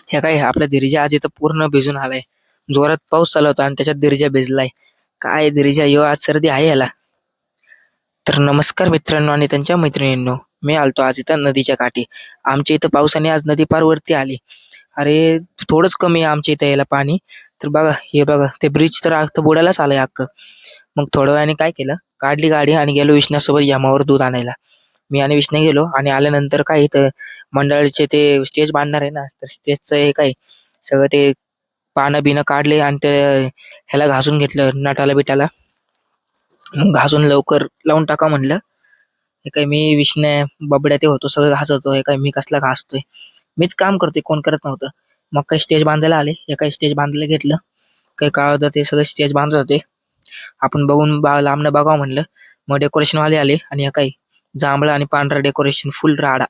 हे काय आपला धीरजा आज इथं पूर्ण भिजून आलाय. जोरात पाऊस चालू होता आणि त्याच्यात धीरजा भिजलाय. काय धीरजा यो आज सर्दी आहे याला. तर नमस्कार मित्रांनो आणि त्यांच्या मैत्रिणींनो. मी आलतो आज इथं नदीच्या काठी. आमच्या इथं पावसाने आज नदी पार वरती आली. अरे थोडंच कमी आहे आमच्या इथं यायला पाणी. तर बघा हे बघा ते ब्रिज तर अख्खं बुडायलाच आलंय अख्खं. मग थोड्या वेळाने काय केलं, काढली गाडी आणि गेलो विष्ण्यासोबत यामावर दूध आणायला. मी आणि विष्णू गेलो आणि आल्यानंतर काय इथं मंडळाचे ते स्टेज बांधणार आहे ना, तर स्टेजचं हे काय सगळं ते पानं बिनं काढले आणि ते ह्याला घासून घेतलं नटाला बिटाला. मग घासून लवकर लावून टाका म्हणलं. हे काय मी विष्ण्या बबड्या ते होतो सगळं घासतो. हे काय मी कसला घासतोय, मीच काम करतोय, कोण करत नव्हतं. मग काही स्टेज बांधायला आले, हे काही स्टेज बांधायला घेतलं. काही काळ होतं ते सगळे स्टेज बांधत होते. आपण बघून लांबनं बघावं म्हणलं. मग डेकोरेशन वाले आले आणि हे काही जांभळा आणि पांढरा डेकोरेशन फुल राडा